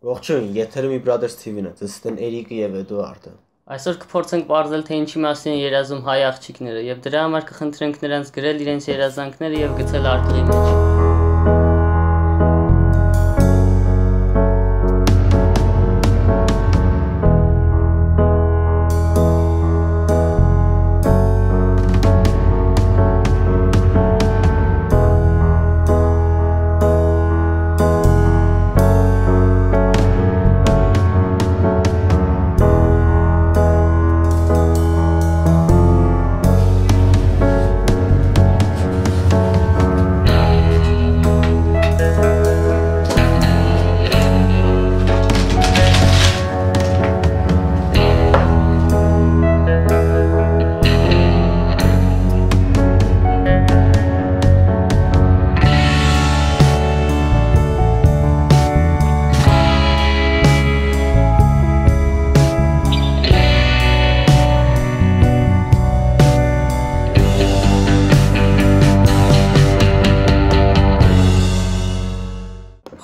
Ողջույն, եթերում Իմ Brothers TV-ն է, ձեզ են Էրիկը եւ Էդուարդը։ Այսօր կփորձենք պարզել, թե ինչի մասին են երազում հայ աղջիկները եւ դրա համար կխնդրենք նրանց գրել իրենց երազանքները եւ գցել արկղի մեջ։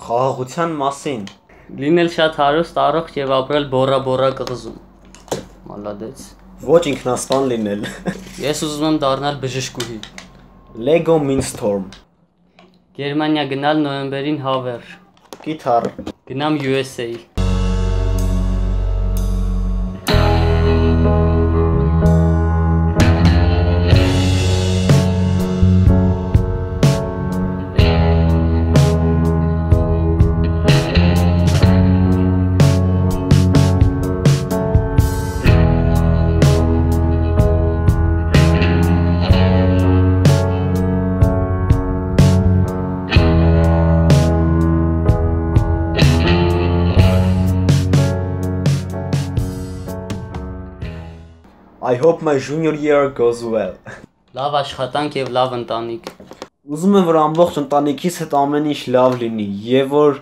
Խաղաղության մասին։ Լինել շատ հարուստ, առողջ եւ ապրել բորա կղզում։ Մալադեց։ Ոչ ինքնասպան լինել։ Ես ուզում եմ դառնալ բժշկուհի։ Lego Mindstorm։ Գերմանիա գնալ նոյեմբերին հավերժ։ Գիտար։ Գնամ USA։ I hope my junior year goes well. Լավ աշխատանք եւ լավ ընտանիք։ Ուզում եմ, որ ամբողջ ընտանիքիս հետ ամեն ինչ լավ լինի եւ որ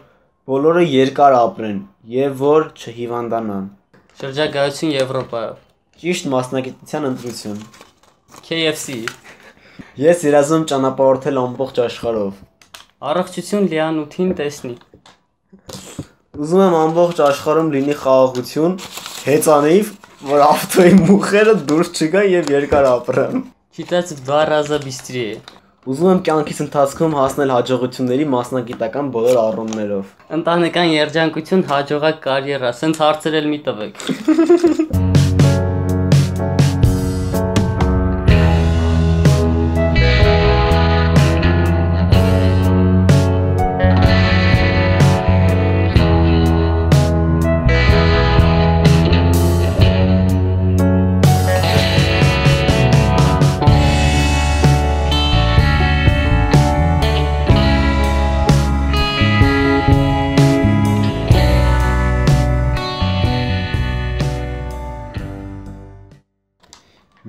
բոլորը երկար ապրեն եւ որ չհիվանդանան։ Շրջագայություն Եվրոպայով։ Ճիշտ մասնագիտության ընտրություն։ KFC։ Ես երազում եմ ճանապարհորդել ամբողջ աշխարհով։ Առողջություն լիանութին տեսնի։ Ուզում եմ ամբողջ աշխարհում լինի խաղաղություն, հեծանիվ, որ ավտոյի մուխերը դուրս չգան եւ երկար ապրեմ։ Читать в 2 раза быстрее։ Ուզում եմ կյանքիս ընթացքում հասնել հաջողությունների մասնագիտական բոլոր առումներով։ Ընտանեկան երջանկություն, հաջողակ կարիերա, սենց հարցեր էլ մի տվեք։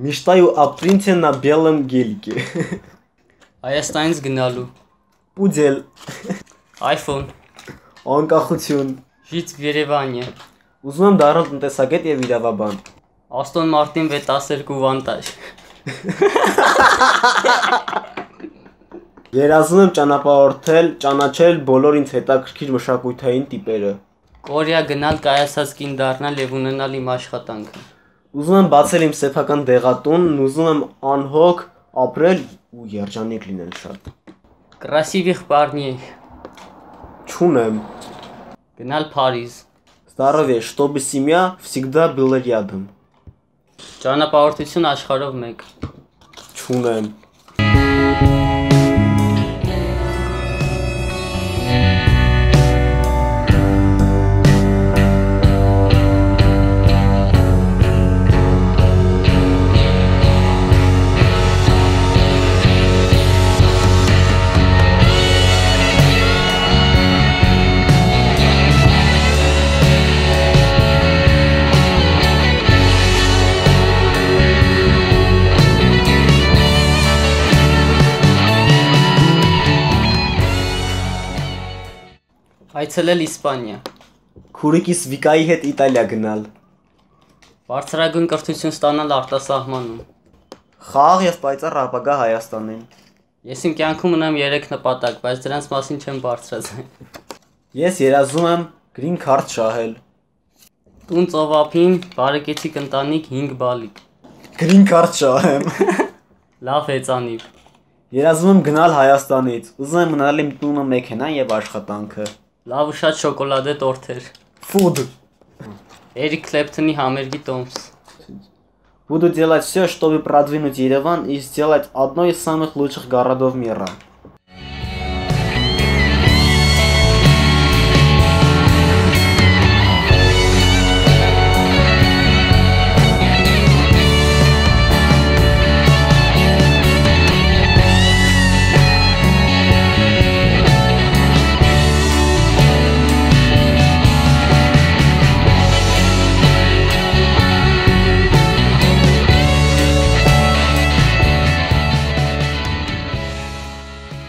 Мечтаю о принце на белом гелике. Հայաստանից գնալու։ Պուդել։ iPhone։ Անկախություն։ Ժիծ в Երևանը։ Ուզում եմ դառնալ տնտեսագետ եւ իրավաբան։ Aston Martin 612 վանտաժ։ Երազում եմ ճանապարհորդել, ճանաչել բոլոր ինձ հետաքրքիր մշակութային տիպերը։ Կորեա գնալ, կայացած կին դառնալ եւ ունենալ իմ աշխատանքը։ Ուզում եմ բացել իմ սեփական դեղատունն, ուզում եմ անհոգ ապրել ու երջանիկ լինել շատ։ Красивых парней։ Չունեմ։ Գնալ Փարիզ։ Здоровье, чтобы семья всегда была рядом։ Ճանապարհորդություն աշխարհով մեկ։ Չունեմ։ Այցելել Իսպանիա։ Քուրիկիս Վիկայի հետ Իտալիա գնալ։ Բարձրագույն կրթություն ստանալ արտասահմանում։ Խաղաղ եւ պայծառ ապագա Հայաստանին։ Ես իմ կյանքում ունեմ 3 նպատակ, բայց դրանց մասին չեմ բարձրացել։ Ես երազում եմ Green card շահել։ Տուն ծովափին բարեկեցիկ ընտանիք 5 բալիկ։ Green card շահեմ։ Լավ հեծանիվ։ Երազում եմ գնալ Հայաստանից։ Ուզում եմ մնալ իմ տունը, մեքենան եւ աշխատանքը։ Լավ ու շատ շոկոլադե տորթեր։ Food. Էրիկ Քլեպթոնի համերգի տոմս։ Буду делать все, чтобы продвинуть Ереван и сделать одной из самых лучших городов мира.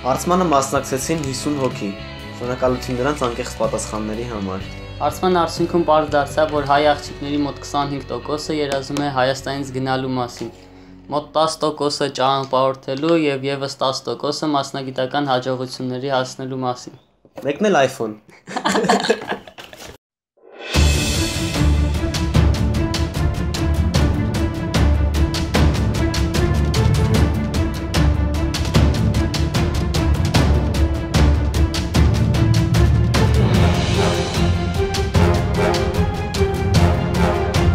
Հարցմանը մասնակցեցին 50 հոգի։ Շնորհակալություն նրանց անկեղծ պատասխանների համար։ Հարցման արդյունքում պարզ դարձավ, որ հայ աղջիկների մոտ 25%-ը երազում է Հայաստանից գնալու մասին, մոտ 10%-ը ճանապարհորդելու եւ եւս 10%-ը մասնագիտական հաջողությունների հասնելու մասին։ Մեկն էլ iPhone։